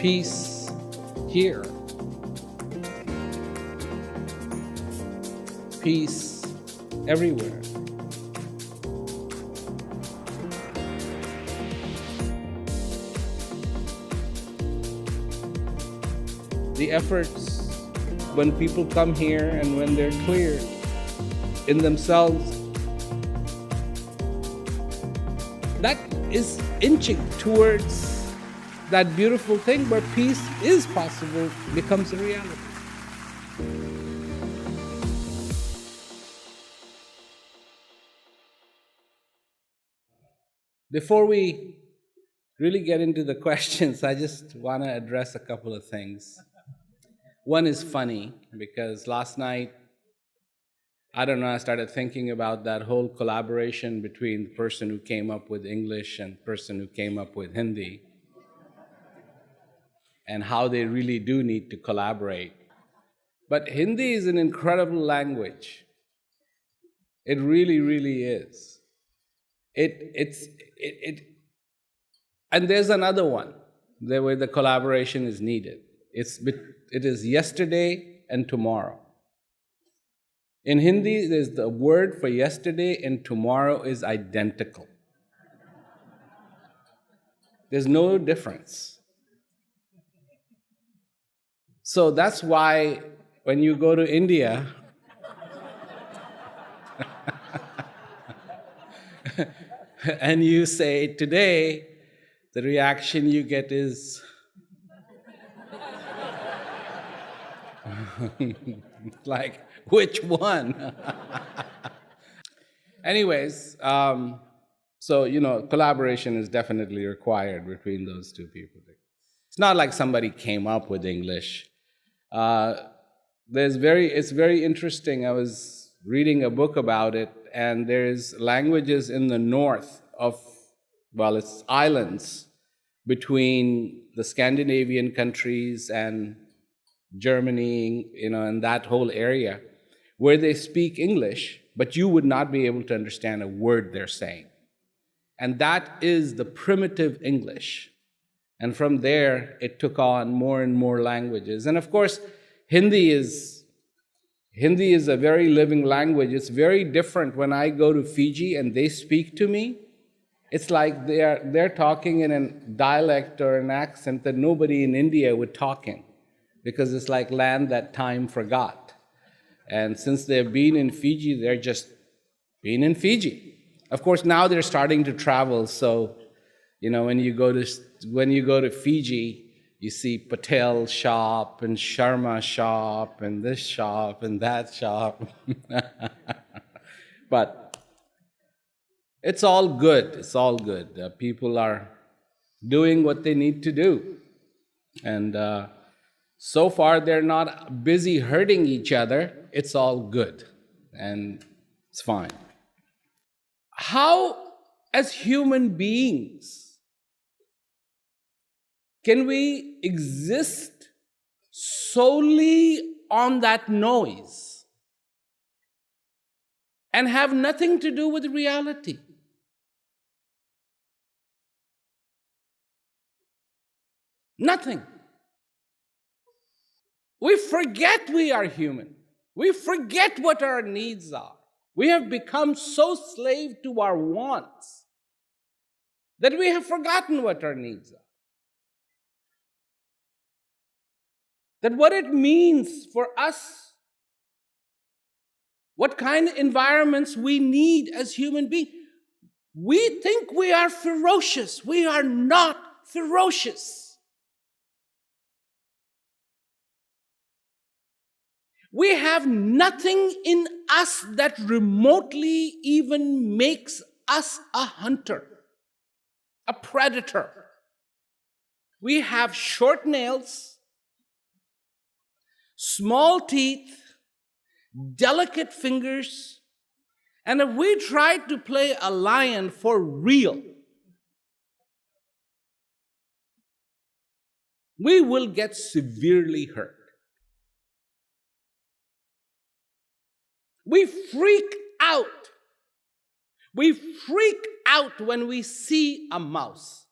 peace here, peace everywhere. The efforts when people come here and when they're clear in themselves, that is inching towards that beautiful thing where peace is possible, becomes a reality. Before we really get into the questions, I just want to address a couple of things. One is funny because last night, I don't know, I started thinking about that whole collaboration between the person who came up with English and the person who came up with Hindi, and how they really do need to collaborate. But Hindi is an incredible language. It really, really is. And there's another one where the collaboration is needed. It is yesterday and tomorrow. In Hindi, there's the word for yesterday and tomorrow is identical. There's no difference. So that's why when you go to India, and you say today, the reaction you get is, like, which one? Anyways, so, collaboration is definitely required between those two people. It's not like somebody came up with English. It's very interesting. I was reading a book about it, and there's languages in the north of, it's islands between the Scandinavian countries and Germany, and that whole area, where they speak English, but you would not be able to understand a word they're saying. And that is the primitive English. And from there, it took on more and more languages. And of course, Hindi is a very living language. It's very different when I go to Fiji and they speak to me. It's like they're talking in a dialect or an accent that nobody in India would talk in, because it's like land that time forgot. And since they've been in Fiji, they're just been in Fiji. Of course, now they're starting to travel, so when you go to Fiji, you see Patel shop and Sharma shop and this shop and that shop. But it's all good. It's all good. People are doing what they need to do. And so far, they're not busy hurting each other. It's all good. And it's fine. How, as human beings, can we exist solely on that noise and have nothing to do with reality? Nothing. We forget we are human. We forget what our needs are. We have become so slave to our wants that we have forgotten what our needs are. That what it means for us, what kind of environments we need as human beings. We think we are ferocious. We are not ferocious. We have nothing in us that remotely even makes us a hunter, a predator. We have short nails, small teeth, delicate fingers, and if we try to play a lion for real, we will get severely hurt. We freak out. We freak out when we see a mouse.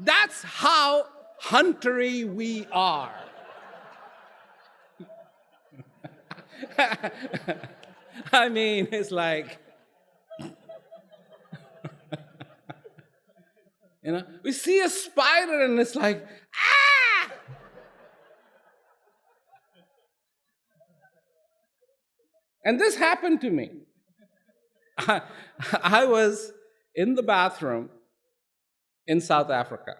That's how huntery we are. I mean, it's like, we see a spider and it's like, ah! And this happened to me. I was in the bathroom in South Africa,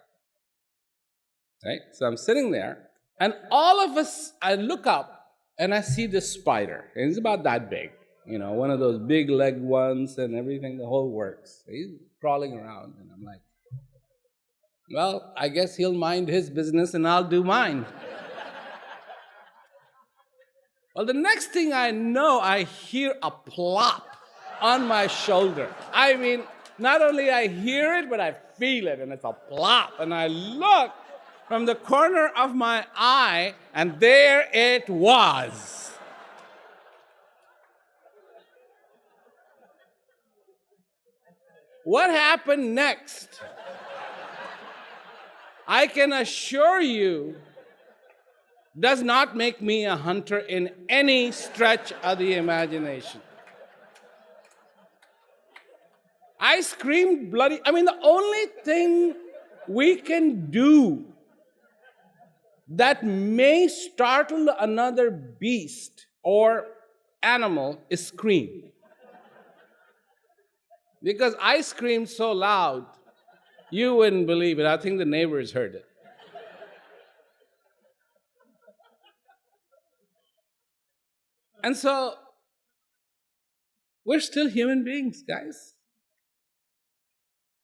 right? So I'm sitting there, and all of us, I look up and I see this spider. And it's about that big, one of those big leg ones and everything, the whole works. He's crawling around, and I'm like, well, I guess he'll mind his business and I'll do mine. Well, the next thing I know, I hear a plop on my shoulder. I mean, not only I hear it, but I feel it, and it's a plop. And I look from the corner of my eye, and there it was. What happened next? I can assure you, does not make me a hunter in any stretch of the imagination. I screamed bloody. I mean, the only thing we can do that may startle another beast or animal is scream. Because I screamed so loud, you wouldn't believe it. I think the neighbors heard it. And so, we're still human beings, guys.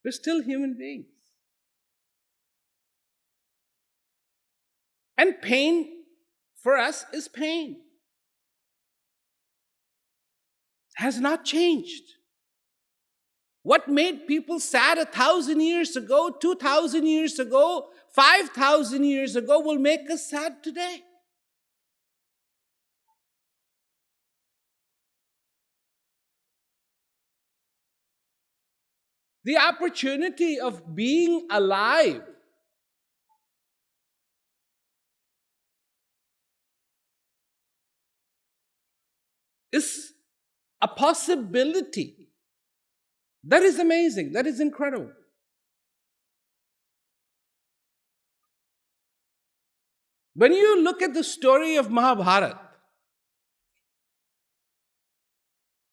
We're still human beings. And pain for us is pain. It has not changed. What made people sad 1,000 years ago, 2,000 years ago, 5,000 years ago will make us sad today. The opportunity of being alive is a possibility. That is amazing. That is incredible. When you look at the story of Mahabharata,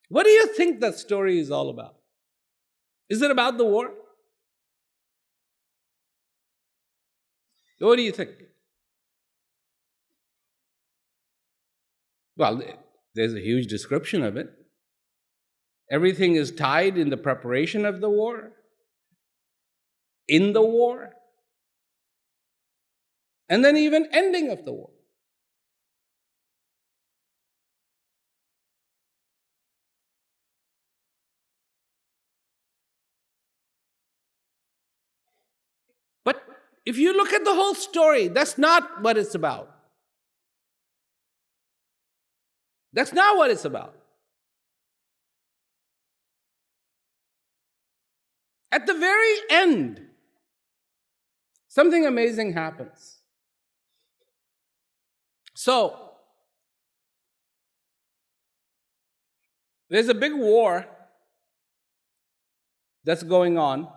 what do you think that story is all about? Is it about the war? What do you think? Well, there's a huge description of it. Everything is tied in the preparation of the war, in the war, and then even ending of the war. But if you look at the whole story, that's not what it's about. That's not what it's about. At the very end, something amazing happens. So, there's a big war that's going on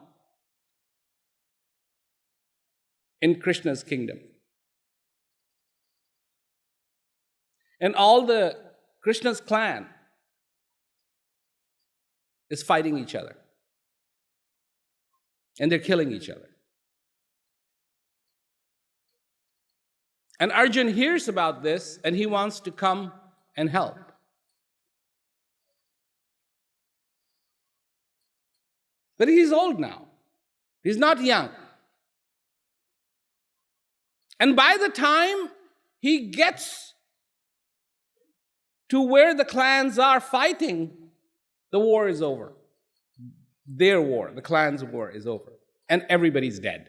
in Krishna's kingdom. And all the Krishna's clan is fighting each other. And they're killing each other. And Arjun hears about this and he wants to come and help. But he's old now. He's not young. And by the time he gets to where the clans are fighting, the war is over. Their war, the clan's war, is over. And everybody's dead.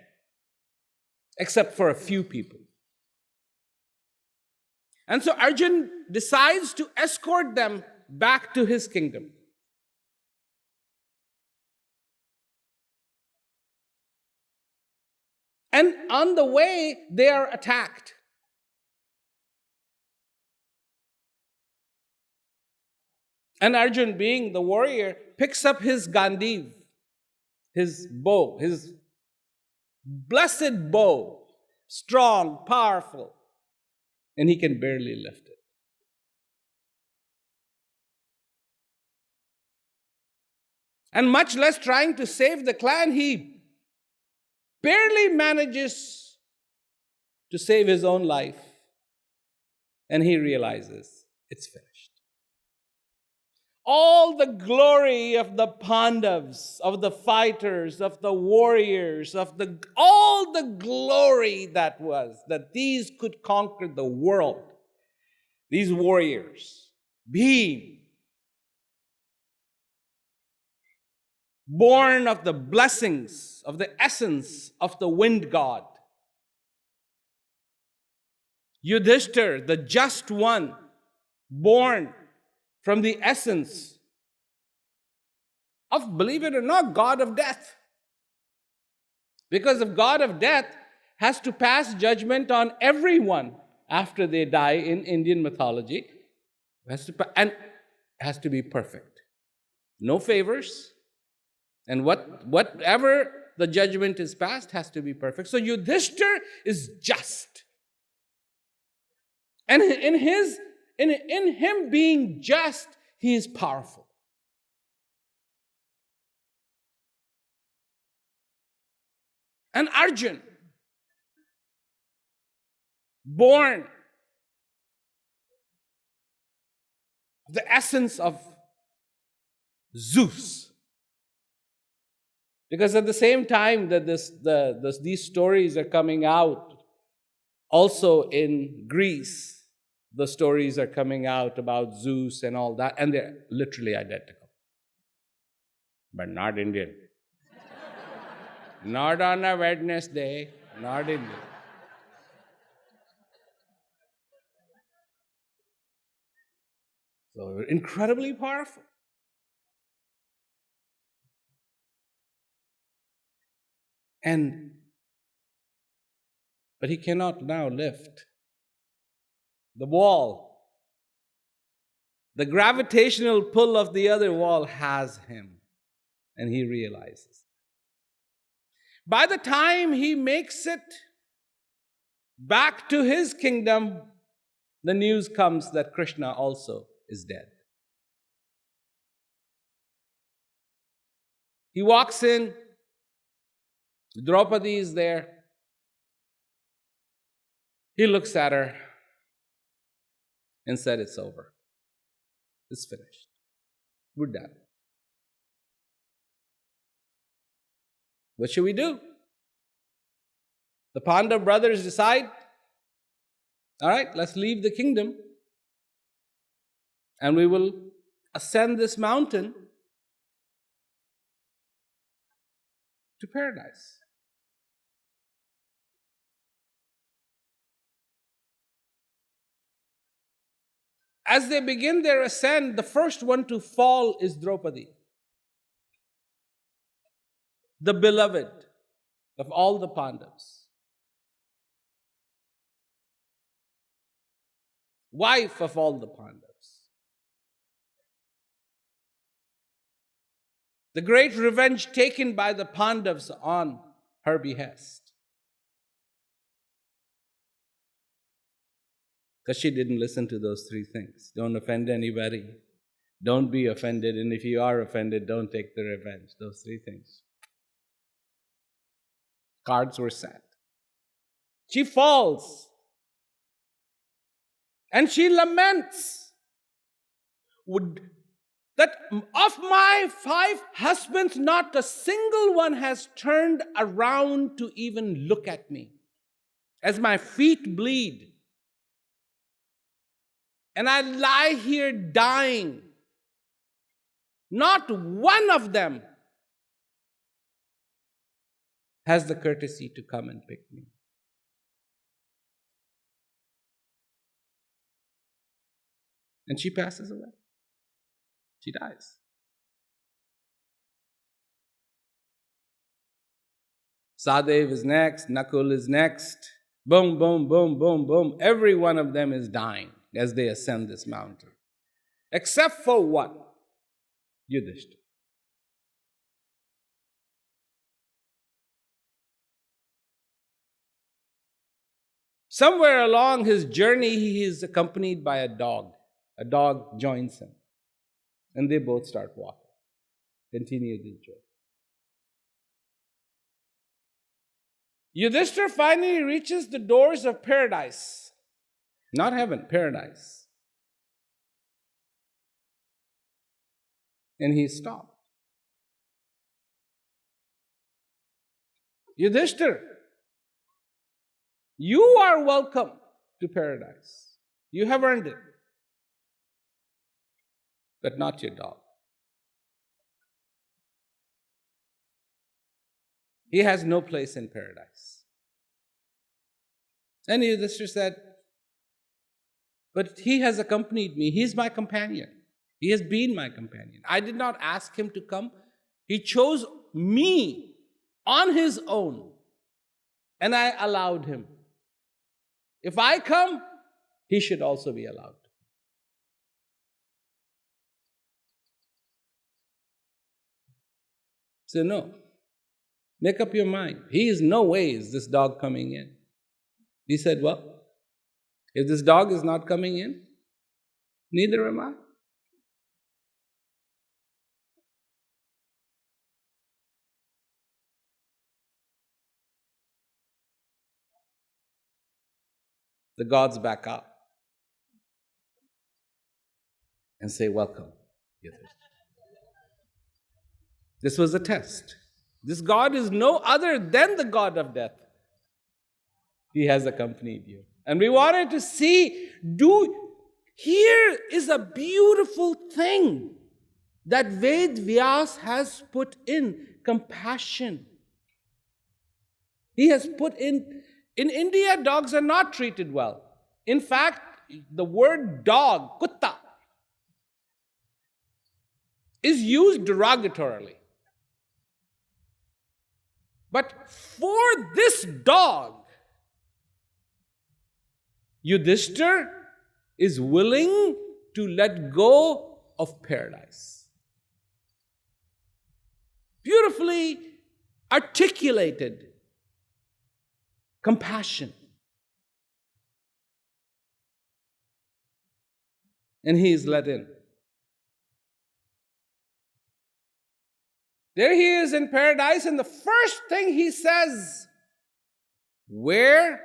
Except for a few people. And so Arjun decides to escort them back to his kingdom. And on the way, they are attacked. And Arjun, being the warrior, picks up his Gandiv, his bow, his blessed bow, strong, powerful, and he can barely lift it. And much less trying to save the clan, he barely manages to save his own life. And he realizes it's finished. All the glory of the Pandavas, of the fighters, of the warriors, all the glory that these could conquer the world. These warriors, being born of the blessings, of the essence of the wind god. Yudhishthir, the just one, born from the essence of, believe it or not, God of death. Because the God of death has to pass judgment on everyone after they die in Indian mythology. And has to be perfect. No favors. And whatever the judgment is passed has to be perfect. So Yudhishthir is just. And in him being just, he is powerful. And Arjun, born of the essence of Zeus. Because at the same time that these stories are coming out, also in Greece, the stories are coming out about Zeus and all that, and they're literally identical. But not Indian. Not on a Wednesday, not Indian. So incredibly powerful. But he cannot now lift the wall. The gravitational pull of the other wall has him, and he realizes. By the time he makes it back to his kingdom, the news comes that Krishna also is dead. He walks in, Draupadi is there. He looks at her and said, "It's over. It's finished. We're done. What should we do?" The Pandav brothers decide, all right, let's leave the kingdom and we will ascend this mountain to paradise. As they begin their ascent, the first one to fall is Draupadi, the beloved of all the Pandavas, wife of all the Pandavas. The great revenge taken by the Pandavas on her behest. Because she didn't listen to those three things. Don't offend anybody. Don't be offended. And if you are offended, don't take the revenge. Those three things. Cards were set. She falls. And she laments that of my 5 husbands, not a single one has turned around to even look at me. As my feet bleed, and I lie here dying, not one of them has the courtesy to come and pick me. And she passes away. She dies. Sadev is next, Nakul is next. Boom, boom, boom, boom, boom. Every one of them is dying as they ascend this mountain. Except for one, Yudhishthira. Somewhere along his journey, he is accompanied by a dog. A dog joins him. And they both start walking. Continue the journey. Yudhishthira finally reaches the doors of paradise. Not heaven, paradise. And he stopped. Yudhishthira, you are welcome to paradise. You have earned it. But not your dog. He has no place in paradise. And Yudhishthira said, but he has accompanied me. He is my companion. He has been my companion. I did not ask him to come. He chose me on his own. And I allowed him. If I come, he should also be allowed. So no. Make up your mind. He is no way is this dog coming in. He said, well, if this dog is not coming in, neither am I. The gods back up and say, welcome. This was a test. This God is no other than the God of death. He has accompanied you. And we wanted to see, here is a beautiful thing that Ved Vyas has put in, compassion. He has put in India, dogs are not treated well. In fact, the word dog, kutta, is used derogatorily. But for this dog, Yudhishthira is willing to let go of paradise. Beautifully articulated compassion. And he is let in. There he is in paradise, and the first thing he says, where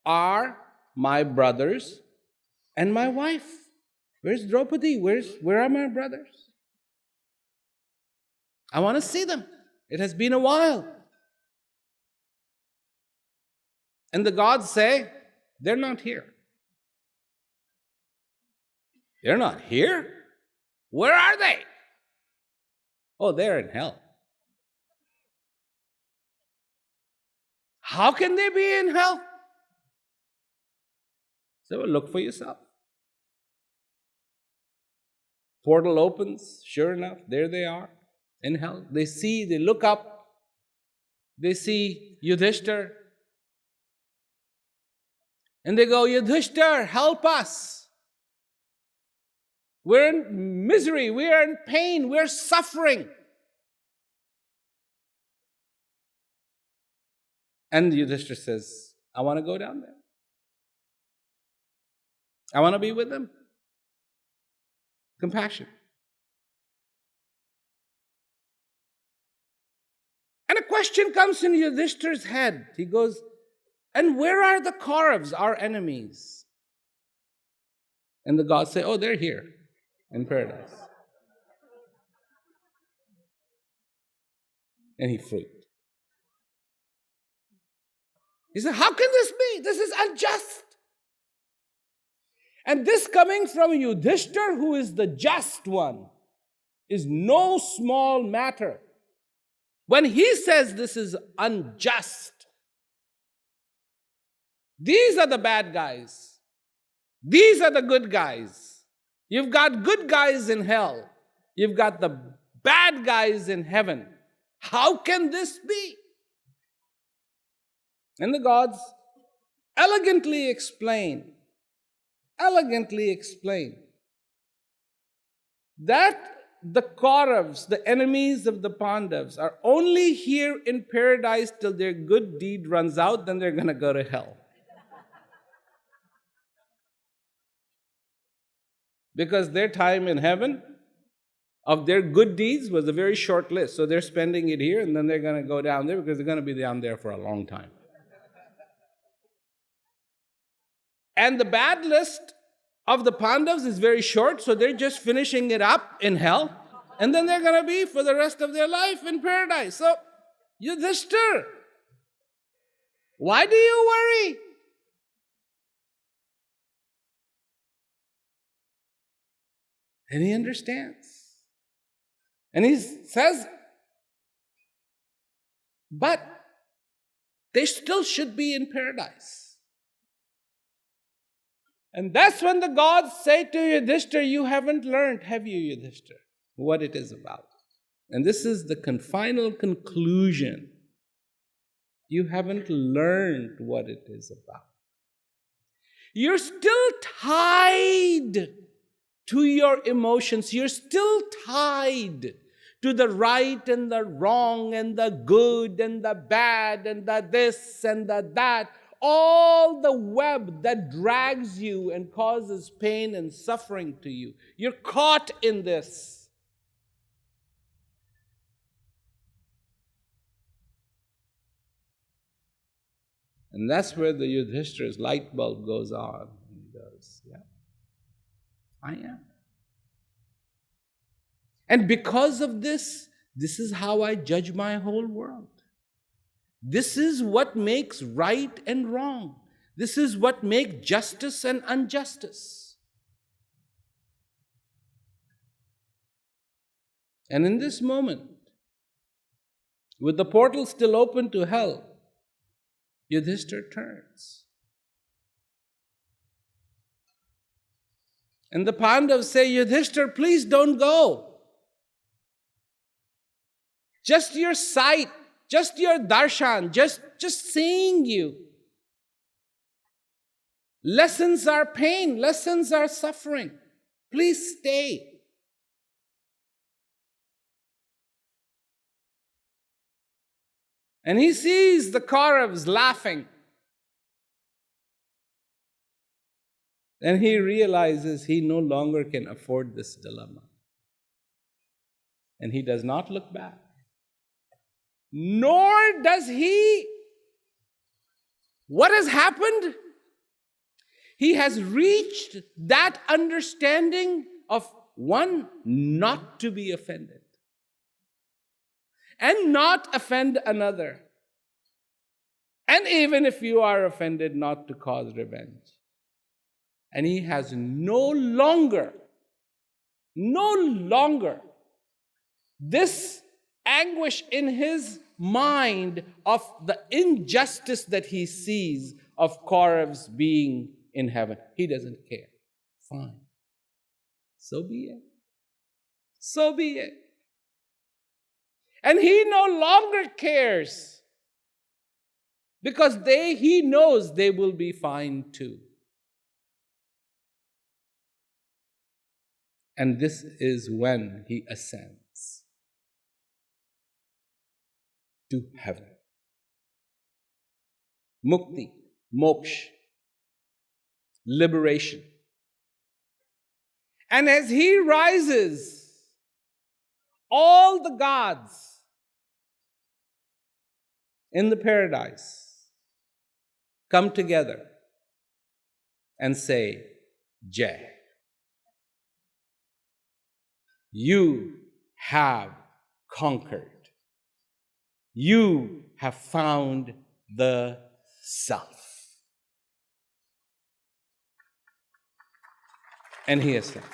are my brothers and my wife? Where's Draupadi? Where are my brothers? I want to see them. It has been a while. And the gods say, they're not here. They're not here? Where are they? Oh, they're in hell. How can they be in hell? So look for yourself. Portal opens, sure enough, there they are in hell. They look up, they see Yudhishthira, and they go, Yudhishthira, help us. We're in misery, we are in pain, we're suffering. And Yudhishthira says, I want to go down there. I want to be with them. Compassion. And a question comes in Yudhishthira's head. He goes, and where are the Kauravas, our enemies? And the gods say, oh, they're here in paradise. And he freaked. He said, how can this be? This is unjust. And this coming from Yudhishthira, who is the just one, is no small matter. When he says this is unjust, these are the bad guys. These are the good guys. You've got good guys in hell. You've got the bad guys in heaven. How can this be? And the gods elegantly elegantly explain that the Kauravas, the enemies of the Pandavas, are only here in paradise till their good deed runs out, then they're going to go to hell. Because their time in heaven of their good deeds was a very short list. So they're spending it here and then they're going to go down there because they're going to be down there for a long time. And the bad list of the Pandavas is very short, so they're just finishing it up in hell. And then they're going to be for the rest of their life in paradise. So, Yudhishthira, why do you worry? And he understands. And he says, but they still should be in paradise. And that's when the gods say to Yudhishthira, you haven't learned, have you, Yudhishthira, what it is about? And this is the final conclusion. You haven't learned what it is about. You're still tied to your emotions. You're still tied to the right and the wrong and the good and the bad and the this and the that. All the web that drags you and causes pain and suffering to you. You're caught in this. And that's where the Yudhishthira's light bulb goes on. He goes, yeah, I am. And because of this, this is how I judge my whole world. This is what makes right and wrong. This is what makes justice and injustice. And in this moment, with the portal still open to hell, Yudhishthira turns. And the Pandavas say, Yudhishthira, please don't go. Just your sight, just your darshan, just seeing you lessens our pain, lessens our suffering. Please stay. And he sees the Kauravas laughing. And he realizes he no longer can afford this dilemma. And he does not look back. Nor does he. What has happened? He has reached that understanding of one, not to be offended. And not offend another. And even if you are offended, not to cause revenge. And he has no longer this anguish in his mind of the injustice that he sees of Kauravas being in heaven. He doesn't care. Fine. So be it. So be it. And he no longer cares because he knows they will be fine too. And this is when he ascends to heaven. Mukti, moksha, liberation. And as he rises, all the gods in the paradise come together and say, Jai. You have conquered. You have found the self. And he ascends.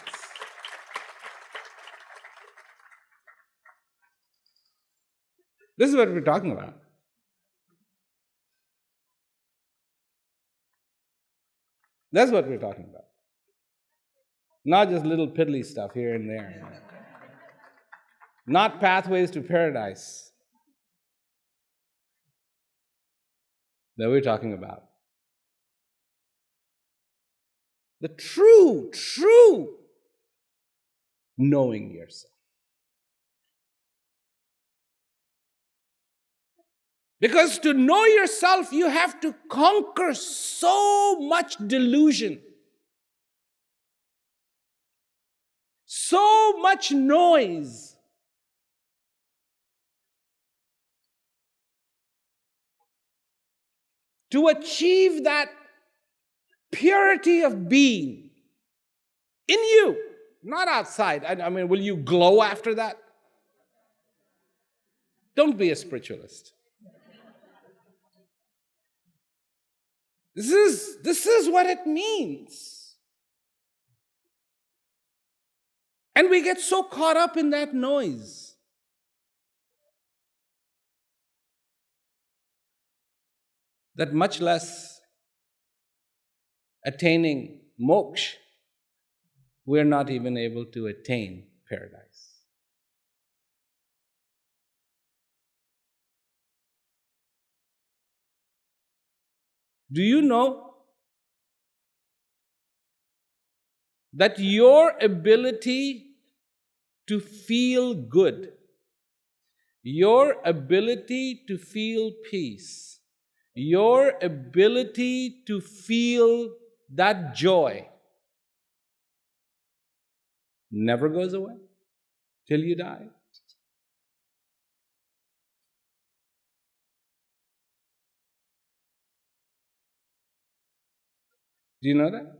This is what we're talking about. That's what we're talking about. Not just little piddly stuff here and there. Not pathways to paradise. that we're talking about. The true knowing yourself. Because to know yourself, you have to conquer so much delusion, so much noise. To achieve that purity of being in you, not outside. I mean, will you glow after that? Don't be a spiritualist. This is what it means. And we get so caught up in that noise. That much less attaining moksha, we're not even able to attain paradise. Do you know that your ability to feel good, your ability to feel peace, your ability to feel that joy never goes away till you die? Do you know that?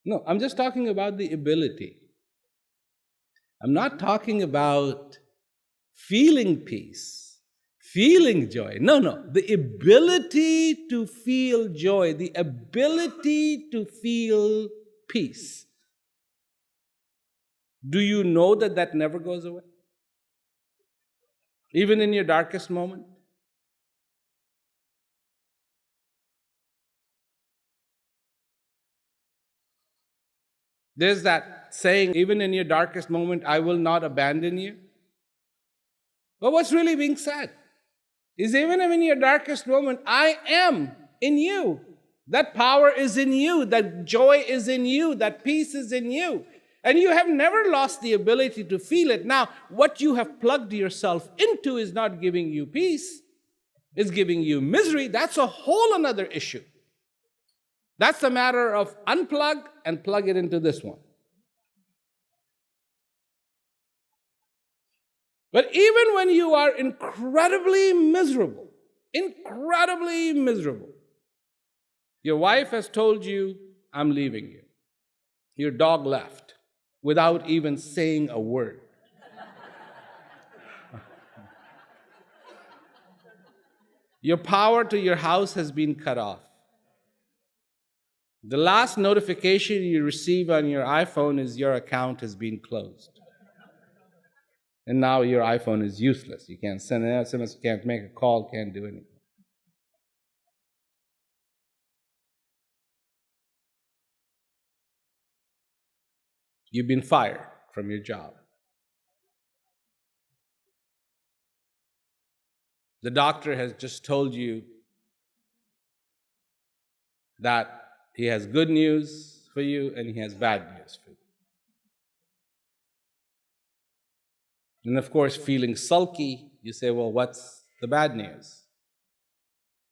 No, I'm just talking about the ability. I'm not talking about feeling peace, feeling joy. No. The ability to feel joy, the ability to feel peace. Do you know that that never goes away? Even in your darkest moment? There's that saying, even in your darkest moment, I will not abandon you. But what's really being said is, even in your darkest moment, I am in you. That power is in you. That joy is in you. That peace is in you. And you have never lost the ability to feel it. Now, what you have plugged yourself into is not giving you peace. It's giving you misery. That's a whole another issue. That's a matter of unplug and plug it into this one. But even when you are incredibly miserable, your wife has told you, I'm leaving you. Your dog left without even saying a word. Your power to your house has been cut off. The last notification you receive on your iPhone is your account has been closed. And now your iPhone is useless. You can't send an SMS, you can't make a call, can't do anything. You've been fired from your job. The doctor has just told you that he has good news for you and he has bad news for you. And of course, feeling sulky, you say, well, what's the bad news?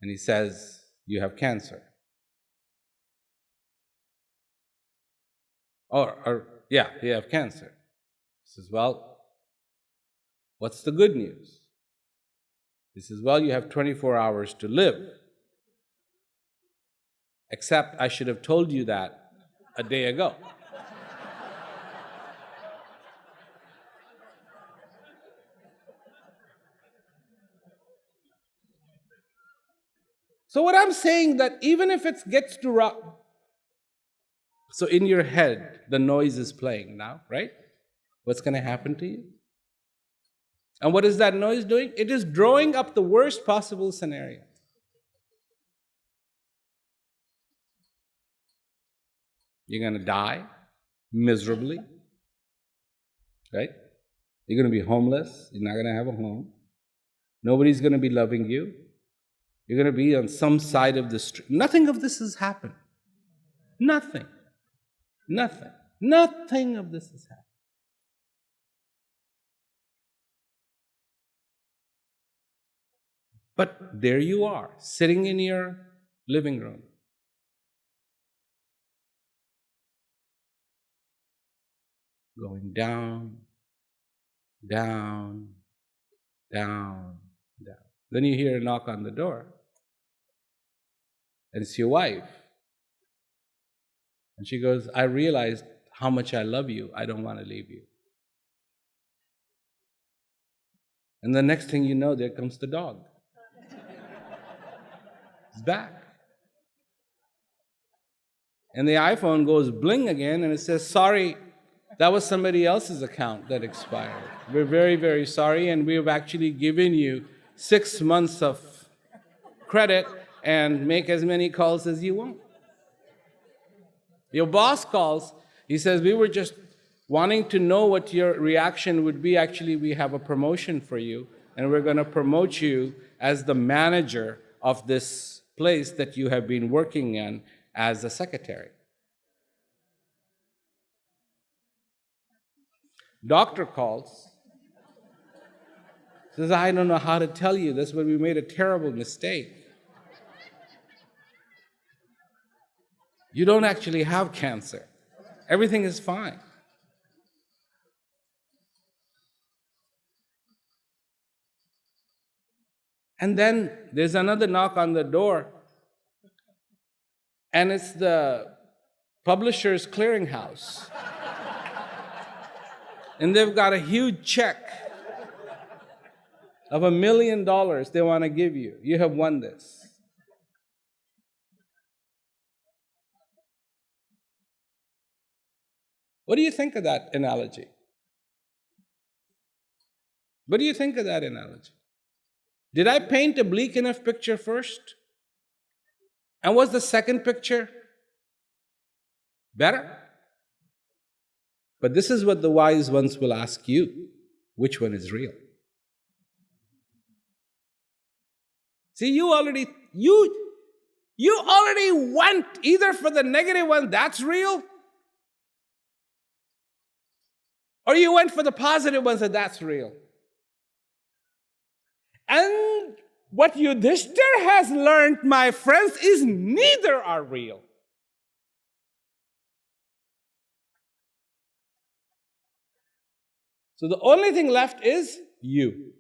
And he says, you have cancer. Yeah, you have cancer. He says, well, what's the good news? He says, well, you have 24 hours to live. Except I should have told you that a day ago. So what I'm saying, that even if it gets to rock, so in your head, the noise is playing now, right? What's going to happen to you? And what is that noise doing? It is drawing up the worst possible scenario. You're going to die miserably, right? You're going to be homeless. You're not going to have a home. Nobody's going to be loving you. You're going to be on some side of the street. Nothing of this has happened. Nothing. Nothing. Nothing of this has happened. But there you are, sitting in your living room. Going down, down, down, down. Then you hear a knock on the door. And it's your wife. And she goes, I realized how much I love you. I don't want to leave you. And the next thing you know, there comes the dog. It's back. And the iPhone goes bling again and it says, sorry, that was somebody else's account that expired. We're very, very sorry, and we've actually given you 6 months of credit and make as many calls as you want. Your boss calls, he says, we were just wanting to know what your reaction would be. Actually, we have a promotion for you, and we're going to promote you as the manager of this place that you have been working in as a secretary. Doctor calls, says, I don't know how to tell you this, but we made a terrible mistake. You don't actually have cancer. Everything is fine. And then there's another knock on the door, and it's the Publishers Clearinghouse. And they've got a huge check of $1 million they want to give you. You have won this. What do you think of that analogy? What do you think of that analogy? Did I paint a bleak enough picture first? And was the second picture better? But this is what the wise ones will ask you. Which one is real? See, you already went either for the negative one, that's real, or you went for the positive ones, and that's real. And what Yudhishthir has learned, my friends, is neither are real. So the only thing left is you.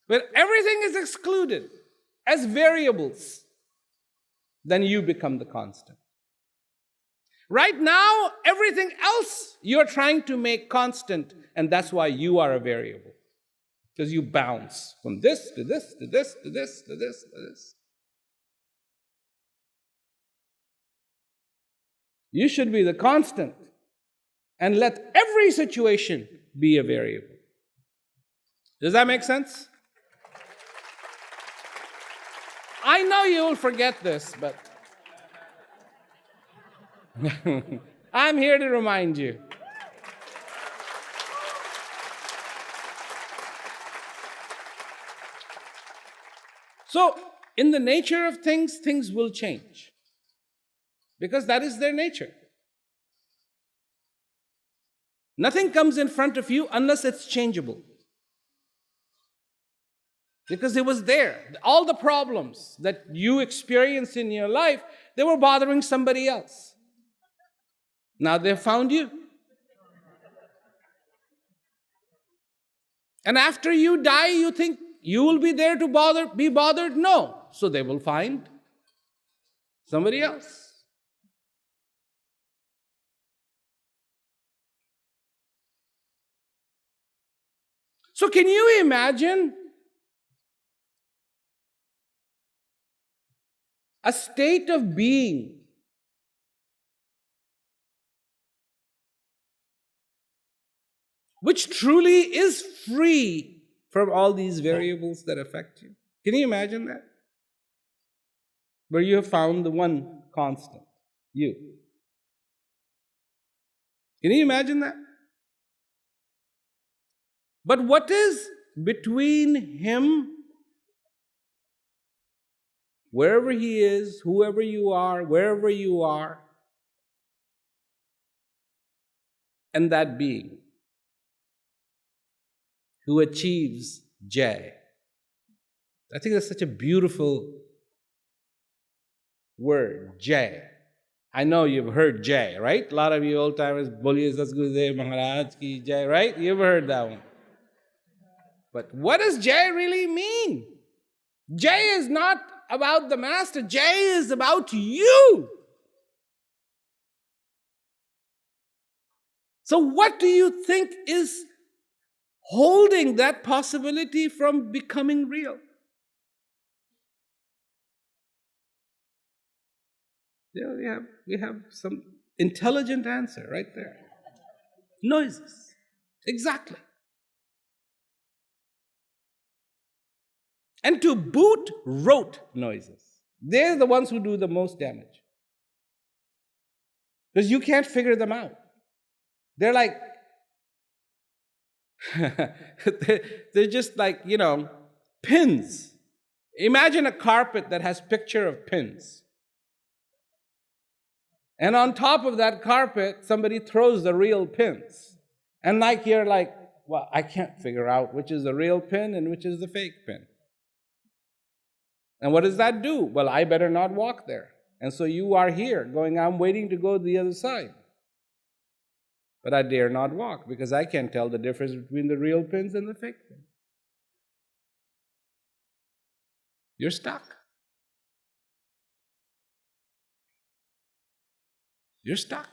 When everything is excluded as variables, then you become the constant. Right now, everything else you're trying to make constant, and that's why you are a variable. Because you bounce from this to this to this to this to this to this. You should be the constant and let every situation be a variable. Does that make sense? I know you will forget this, but I'm here to remind you. So, in the nature of things, things will change. Because that is their nature. Nothing comes in front of you unless it's changeable. Because it was there. All the problems that you experienced in your life, they were bothering somebody else. Now they've found you. And after you die, you think you will be there to be bothered? No. So they will find somebody else. So can you imagine a state of being which truly is free from all these variables that affect you? Can you imagine that? Where you have found the one constant, you. Can you imagine that? But what is between him, wherever he is, whoever you are, wherever you are, and that being who achieves Jai? I think that's such a beautiful word, Jai. I know you've heard Jai, right? A lot of you old timers, Boliye Satguru Maharaj ki Jai, right? You've heard that one. But what does Jai really mean? Jai is not about the master, Jai is about you. So, what do you think is holding that possibility from becoming real? Yeah, we have some intelligent answer right there. Noises. Exactly. And to boot, rote noises. They're the ones who do the most damage. Because you can't figure them out. They're like, they're just like, pins. Imagine a carpet that has picture of pins. And on top of that carpet, somebody throws the real pins. And like you're like, well, I can't figure out which is the real pin and which is the fake pin. And what does that do? Well, I better not walk there. And so you are here going, I'm waiting to go to the other side. But I dare not walk because I can't tell the difference between the real pins and the fake pins. You're stuck. You're stuck.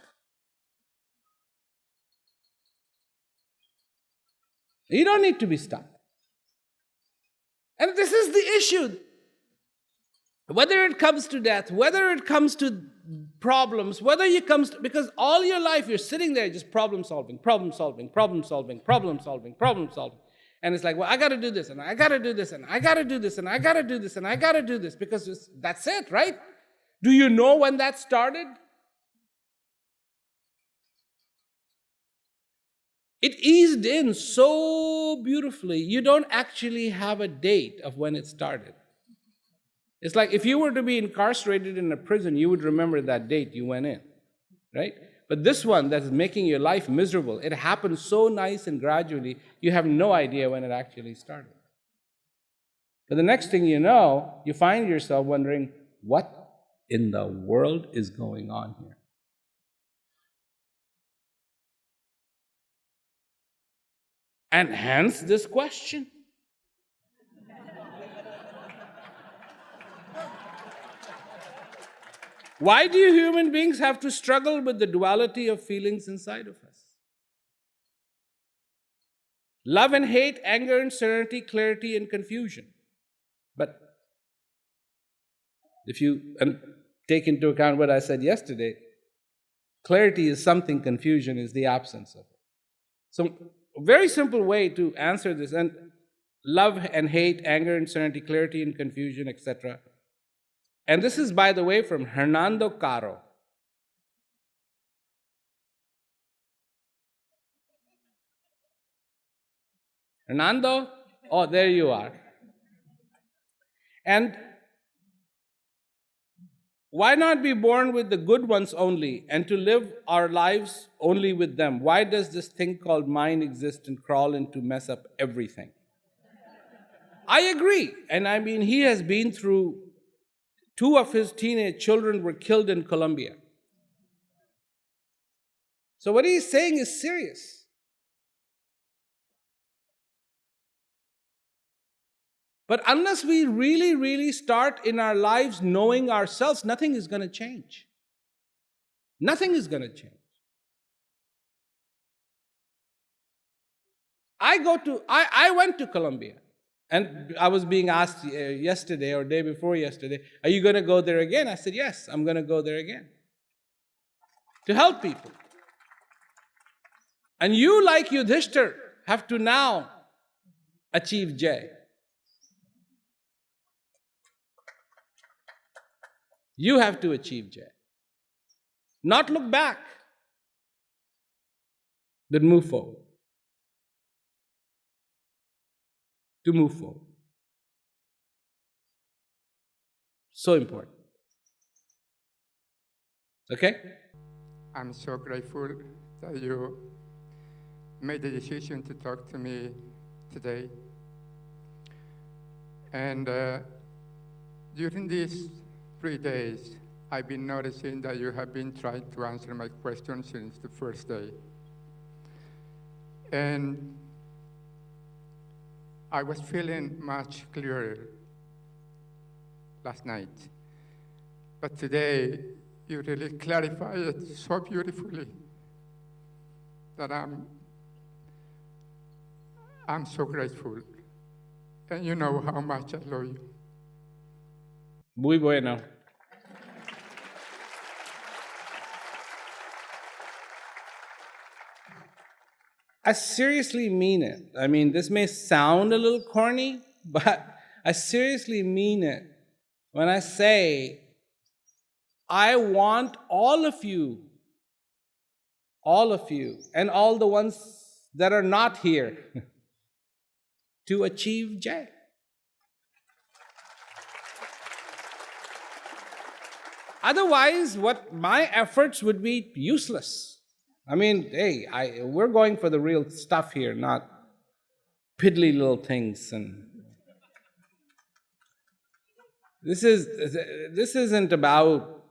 You don't need to be stuck. And this is the issue. Whether it comes to death, whether it comes to problems, whether it comes to, because all your life you're sitting there just problem solving, problem solving, problem solving, problem solving, problem solving. And it's like, well, I got to do this, and I got to do this, and I got to do this, and I got to do this, and I got to do this, because that's it, right? Do you know when that started? It eased in so beautifully, you don't actually have a date of when it started. It's like if you were to be incarcerated in a prison, you would remember that date you went in, right? But this one that is making your life miserable, it happened so nice and gradually, you have no idea when it actually started. But the next thing you know, you find yourself wondering, what in the world is going on here? And hence this question. Why do human beings have to struggle with the duality of feelings inside of us? Love and hate, anger and serenity, clarity and confusion. But if you take into account what I said yesterday, clarity is something, confusion is the absence of it. So a very simple way to answer this, and love and hate, anger and serenity, clarity and confusion, etc. And this is, by the way, from Hernando Caro. Hernando? Oh, there you are. And why not be born with the good ones only and to live our lives only with them? Why does this thing called mind exist and crawl in to mess up everything? I agree. And I mean, he has been through, 2 of his teenage children were killed in Colombia. So what he's saying is serious. But unless we really, really start in our lives knowing ourselves, nothing is going to change. Nothing is going to change. I went to Colombia, and I was being asked yesterday or day before yesterday, are you going to go there again? I said, yes, I'm going to go there again. To help people. And you, like Yudhishthir, have to now achieve Jai. You have to achieve Jai. Not look back, but move forward. to move forward. So important. Okay? I'm so grateful that you made the decision to talk to me today. And during these 3 days, I've been noticing that you have been trying to answer my questions since the first day. And I was feeling much clearer last night. But today, you really clarified it so beautifully that I'm so grateful. And you know how much I love you. Muy bueno. I seriously mean it. I mean, this may sound a little corny, but I seriously mean it when I say, I want all of you, and all the ones that are not here to achieve Jai. Otherwise, what my efforts would be useless. I mean, hey, we're going for the real stuff here, not piddly little things. And this isn't about,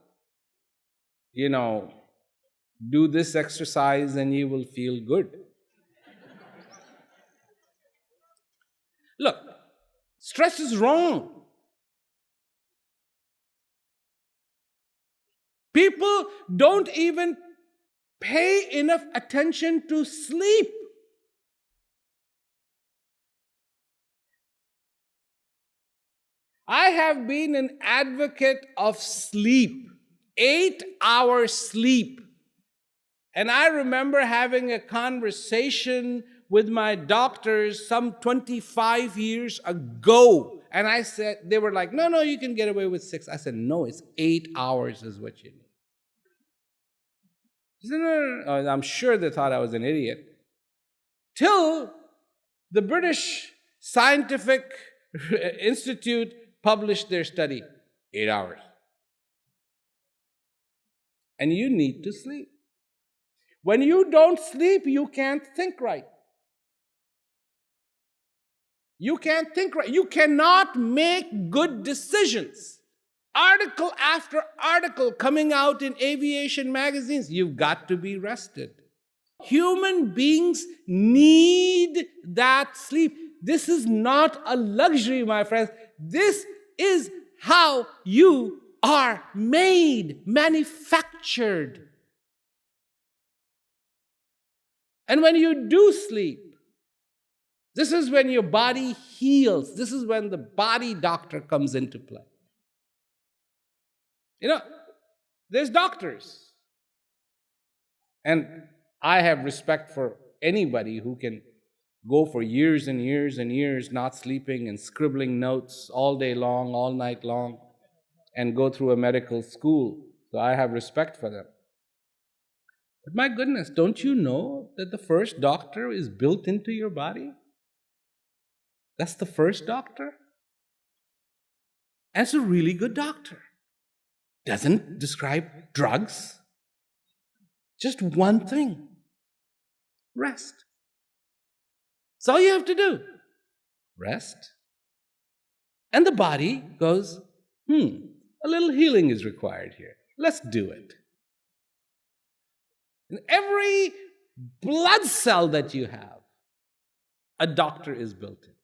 do this exercise and you will feel good. Look, stress is wrong. People don't even pay enough attention to sleep. I have been an advocate of sleep, 8-hour sleep. And I remember having a conversation with my doctors some 25 years ago. And I said, they were like, no, you can get away with 6. I said, no, it's 8 hours is what you need. He said, no. I'm sure they thought I was an idiot. Till the British Scientific Institute published their study, 8 hours. And you need to sleep. When you don't sleep, you can't think right. You can't think right. You cannot make good decisions. Article after article coming out in aviation magazines. You've got to be rested. Human beings need that sleep. This is not a luxury, my friends. This is how you are made, manufactured. And when you do sleep, this is when your body heals. This is when the body doctor comes into play. There's doctors. And I have respect for anybody who can go for years and years and years not sleeping and scribbling notes all day long, all night long, and go through a medical school. So I have respect for them. But my goodness, don't you know that the first doctor is built into your body? That's the first doctor. And it's a really good doctor. Doesn't describe drugs. Just one thing. Rest. That's all you have to do. Rest. And the body goes, a little healing is required here. Let's do it. In every blood cell that you have, a doctor is built in.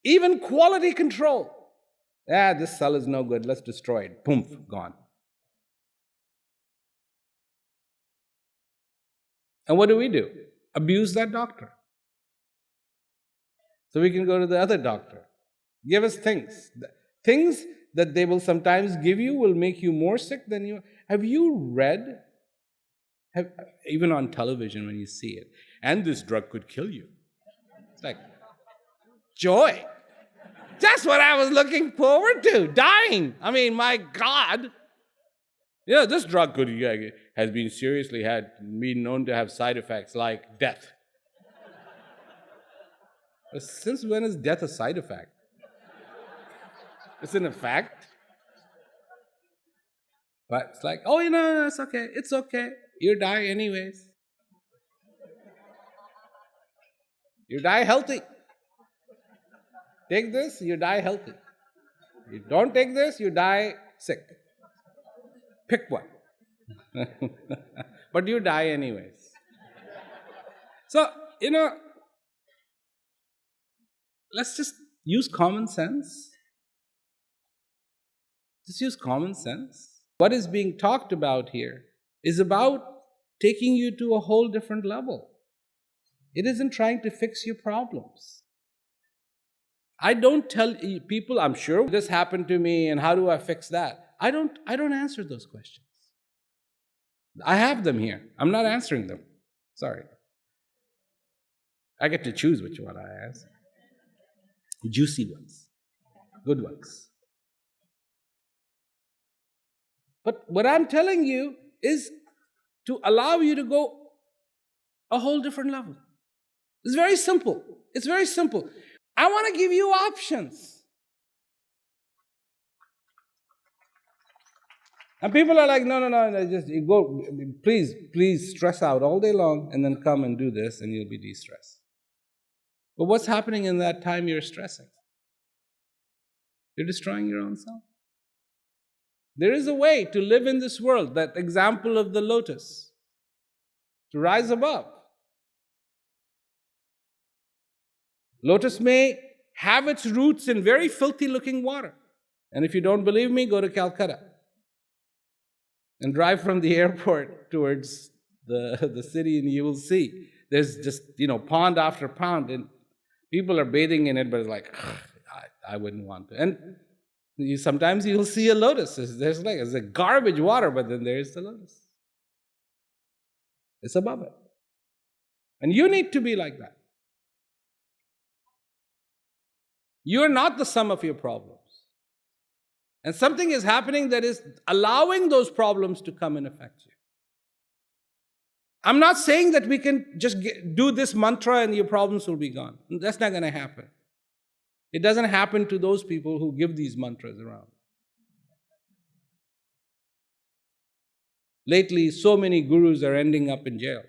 Even quality control. This cell is no good. Let's destroy it. Boom, gone. And what do? Abuse that doctor. So we can go to the other doctor. Give us things. Things that they will sometimes give you will make you more sick than you. Have you read, even on television when you see it, and this drug could kill you? It's like, joy. That's what I was looking forward to, dying. I mean, my God. This drug has been known to have side effects like death. But since when is death a side effect? It's an effect. But it's like, oh, it's okay. It's okay. You die anyways. You die healthy. Take this, you die healthy. You don't take this, you die sick. Pick one. But you die anyways. So, let's just use common sense. Just use common sense. What is being talked about here is about taking you to a whole different level. It isn't trying to fix your problems. I don't tell people, I'm sure this happened to me and how do I fix that? I don't answer those questions. I have them here. I'm not answering them. Sorry. I get to choose which one I answer. Juicy ones. Good ones. But what I'm telling you is to allow you to go a whole different level. It's very simple. It's very simple. I want to give you options. And people are like, no, just you go, please stress out all day long and then come and do this and you'll be de-stressed. But what's happening in that time you're stressing? You're destroying your own self. There is a way to live in this world, that example of the lotus, to rise above. Lotus may have its roots in very filthy looking water. And if you don't believe me, go to Calcutta and drive from the airport towards the city and you will see. There's just, pond after pond and people are bathing in it, but it's like, I wouldn't want to. And sometimes you'll see a lotus. It's a garbage water, but then there's the lotus. It's above it. And you need to be like that. You're not the sum of your problems. And something is happening that is allowing those problems to come and affect you. I'm not saying that we can just do this mantra and your problems will be gone. That's not going to happen. It doesn't happen to those people who give these mantras around. Lately, so many gurus are ending up in jail.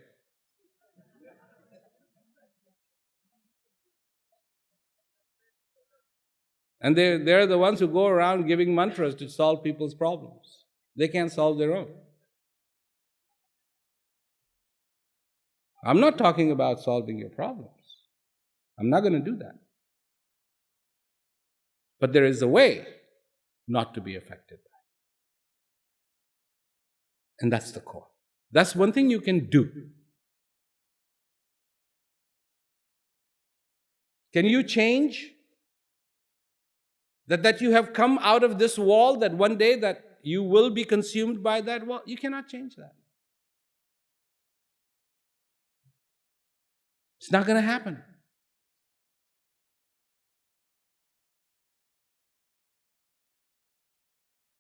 And they're the ones who go around giving mantras to solve people's problems. They can't solve their own. I'm not talking about solving your problems. I'm not going to do that. But there is a way not to be affected by it. And that's the core. That's one thing you can do. Can you change that you have come out of this wall, that one day that you will be consumed by that wall? You cannot change that. It's not going to happen.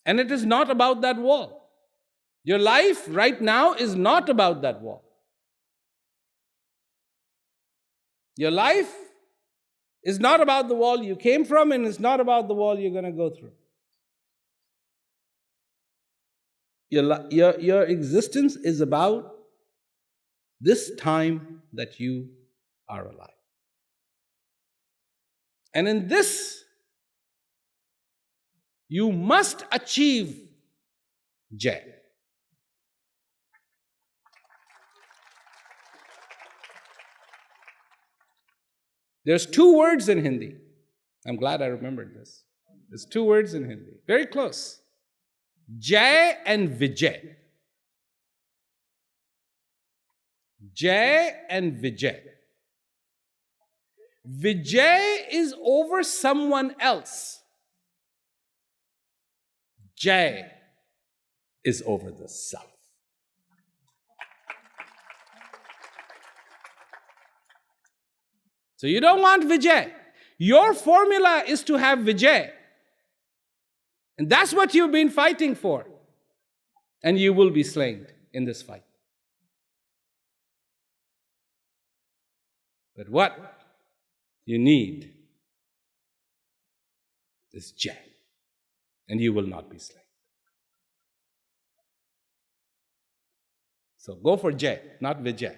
And it is not about that wall. Your life right now is not about that wall. Your life is not about the wall you came from, and it's not about the wall you're going to go through. Your existence is about this time that you are alive. And in this, you must achieve Jai. There's 2 words in Hindi. I'm glad I remembered this. There's 2 words in Hindi. Very close. Jai and Vijay. Jai and Vijay. Vijay is over someone else. Jai is over the self. So you don't want Vijay. Your formula is to have Vijay. And that's what you've been fighting for. And you will be slain in this fight. But what you need is Jai, and you will not be slain. So go for Jai, not Vijay.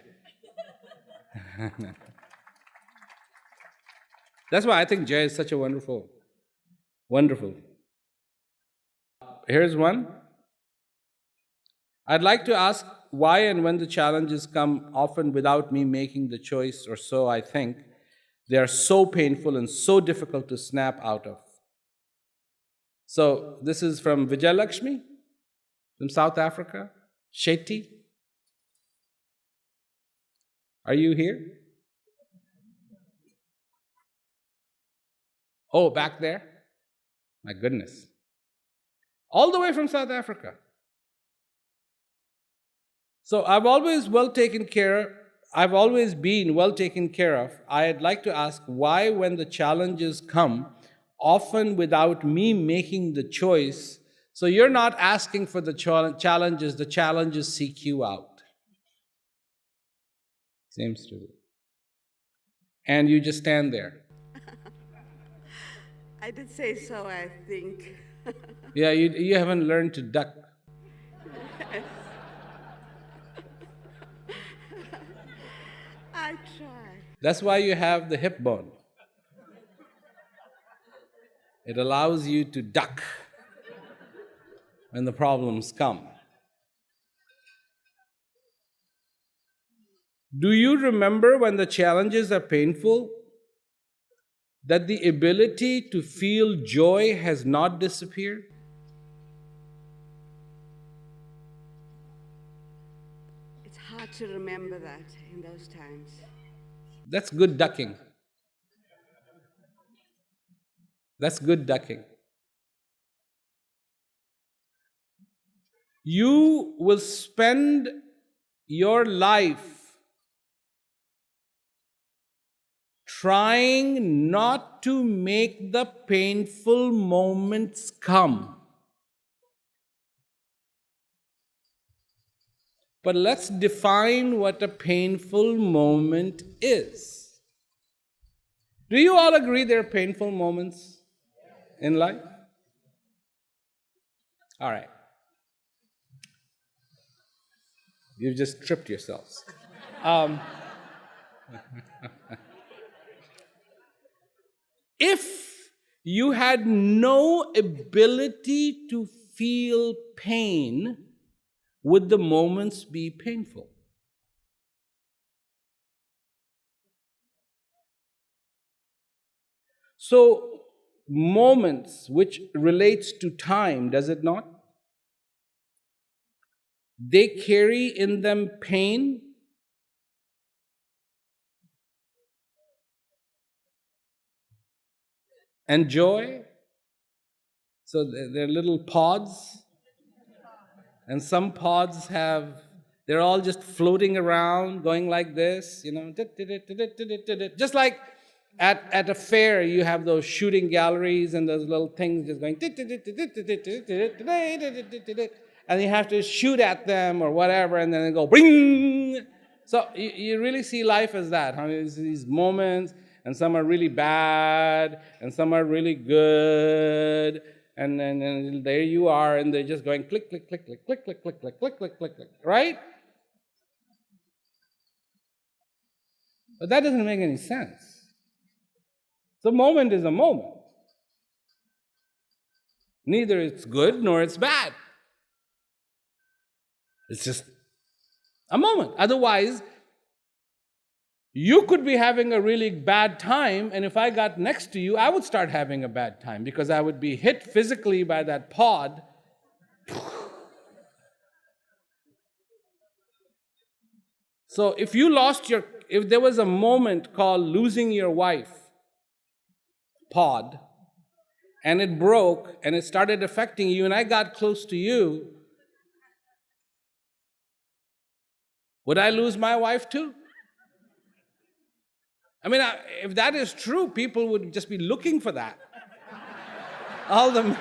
That's why I think Jai is such a wonderful. Here's one. I'd like to ask why and when the challenges come, often without me making the choice, or so I think, they are so painful and so difficult to snap out of. So this is from Vijayalakshmi from South Africa. Shetty, are you here? Oh, back there? My goodness. All the way from South Africa. So I've always been well taken care of. I'd like to ask why, when the challenges come, often without me making the choice. So you're not asking for the challenges seek you out. Seems to be. And you just stand there. I did say so, I think. Yeah, you haven't learned to duck. I try. That's why you have the hip bone. It allows you to duck when the problems come. Do you remember when the challenges are painful, that the ability to feel joy has not disappeared? It's hard to remember that in those times. That's good ducking. That's good ducking. You will spend your life trying not to make the painful moments come. But let's define what a painful moment is. Do you all agree there are painful moments in life? All right. You've just tripped yourselves. If you had no ability to feel pain, would the moments be painful? So, moments, which relates to time, does it not? They carry in them pain and joy. So they're little pods. And some pods they're all just floating around, going like this, just like at a fair, you have those shooting galleries and those little things just going, and you have to shoot at them or whatever, and then they go, bring. So you really see life as that. It's these moments, and some are really bad, and some are really good. And then there you are, and they're just going click, click, click, click, click, click, click, click, click, click, click, click, right? But that doesn't make any sense. The moment is a moment. Neither it's good nor it's bad. It's just a moment. Otherwise, you could be having a really bad time, and if I got next to you, I would start having a bad time because I would be hit physically by that pod. So if there was a moment called losing your wife pod, and it broke and it started affecting you, and I got close to you, would I lose my wife too? I mean, if that is true, people would just be looking for that. All the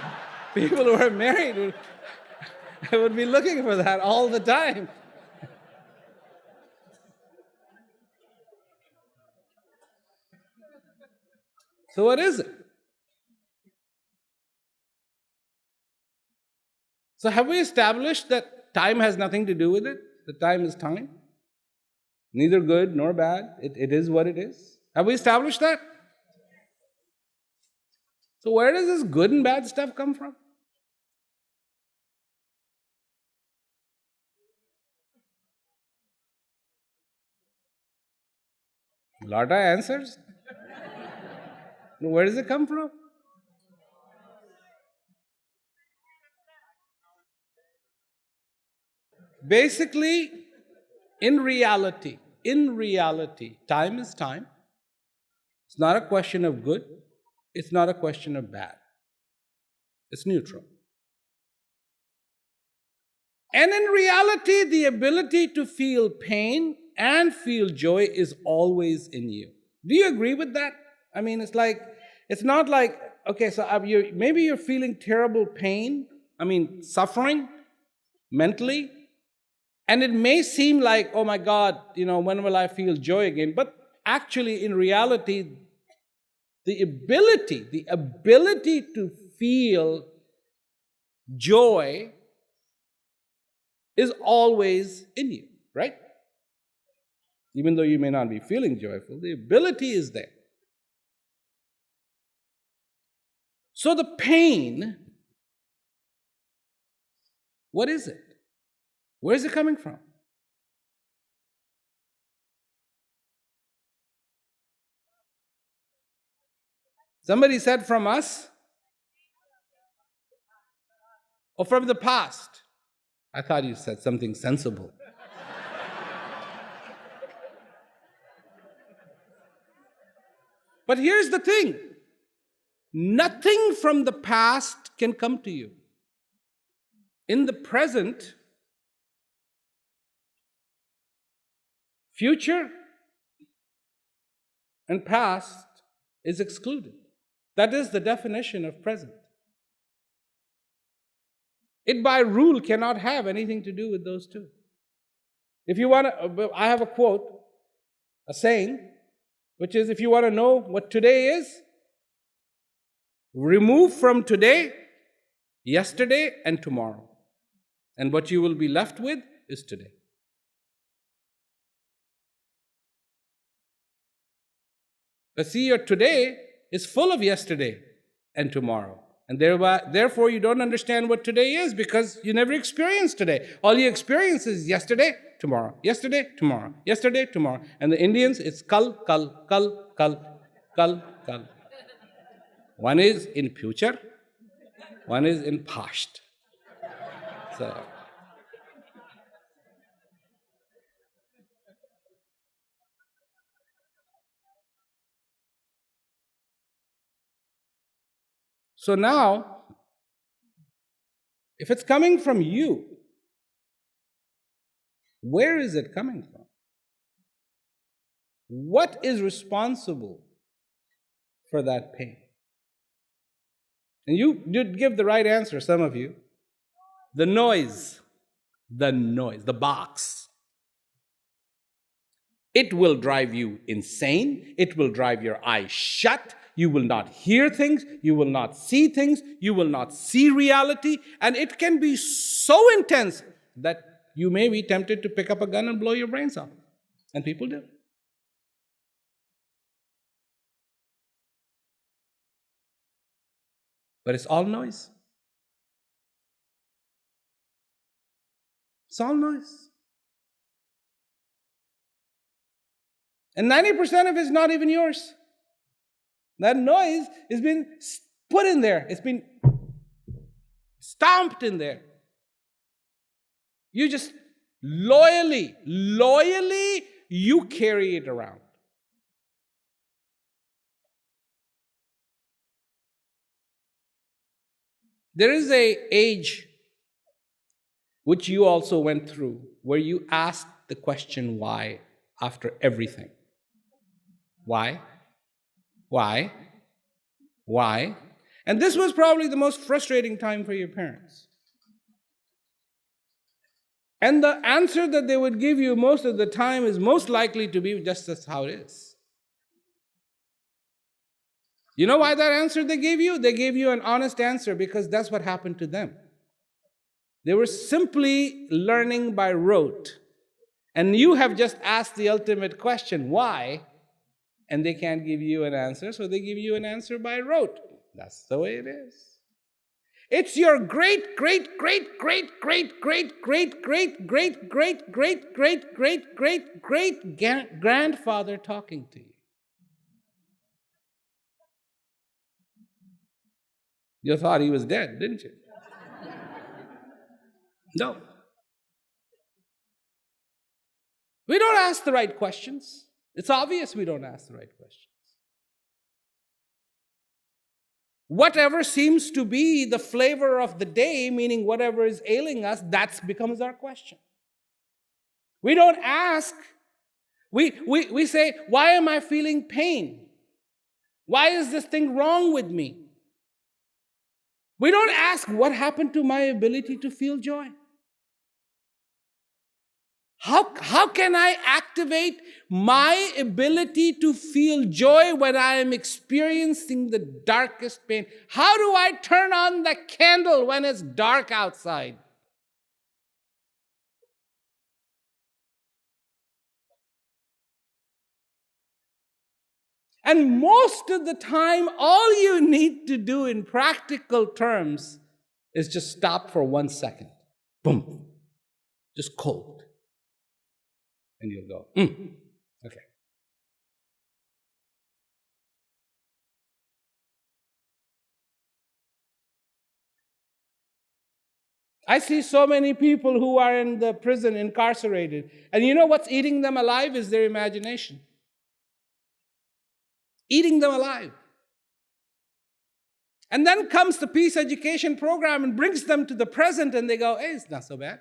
people who are married would be looking for that all the time. So what is it? So have we established that time has nothing to do with it? That time is time? Neither good nor bad. It is what it is. Have we established that? So where does this good and bad stuff come from? A lot of answers. Where does it come from? Basically, in reality, time is time. It's not a question of good. It's not a question of bad. It's neutral. And in reality, the ability to feel pain and feel joy is always in you. Do you agree with that? I mean, it's not like, okay, so maybe you're feeling terrible pain, suffering mentally, and it may seem like, oh my God, when will I feel joy again? But actually, in reality, the ability to feel joy is always in you, right? Even though you may not be feeling joyful, the ability is there. So the pain, what is it? Where is it coming from? Somebody said from us or from the past. I thought you said something sensible. But here's the thing. Nothing from the past can come to you. In the present, future and past is excluded. That is the definition of present. It by rule cannot have anything to do with those two. If you want to, I have a quote, a saying, which is, if you want to know what today is, remove from today, yesterday, and tomorrow. And what you will be left with is today. But see, your today is full of yesterday and tomorrow. And therefore, you don't understand what today is because you never experienced today. All you experience is yesterday, tomorrow, yesterday, tomorrow, yesterday, tomorrow. And the Indians, it's kal, kal, kal, kal, kal, kal. One is in future, one is in past. So now, if it's coming from you, where is it coming from? What is responsible for that pain? And you did give the right answer, some of you. The noise, the box. It will drive you insane. It will drive your eyes shut. You will not hear things. You will not see things. You will not see reality. And it can be so intense that you may be tempted to pick up a gun and blow your brains out. And people do. But it's all noise. It's all noise. And 90% of it is not even yours. That noise has been put in there. It's been stomped in there. You just loyally, you carry it around. There is an age which you also went through where you asked the question why after everything. Why? Why? Why? And this was probably the most frustrating time for your parents. And the answer that they would give you most of the time is most likely to be just that's how it is. You know why that answer they gave you? They gave you an honest answer because that's what happened to them. They were simply learning by rote. And you have just asked the ultimate question, why? And they can't give you an answer, so they give you an answer by rote. That's the way it is. It's your great, great, great, great, great, great, great, great, great, great, great, great, great, great, great grandfather talking to you. You thought he was dead, didn't you? No. We don't ask the right questions. It's obvious we don't ask the right questions. Whatever seems to be the flavor of the day, meaning whatever is ailing us, that becomes our question. We don't ask. We say, why am I feeling pain? Why is this thing wrong with me? We don't ask, what happened to my ability to feel joy? How can I activate my ability to feel joy when I am experiencing the darkest pain? How do I turn on the candle when it's dark outside? And most of the time, all you need to do in practical terms is just stop for 1 second. Boom. Just cold. And you'll go, okay. I see so many people who are in the prison incarcerated. And you know what's eating them alive is their imagination. Eating them alive. And then comes the peace education program and brings them to the present and they go, hey, it's not so bad.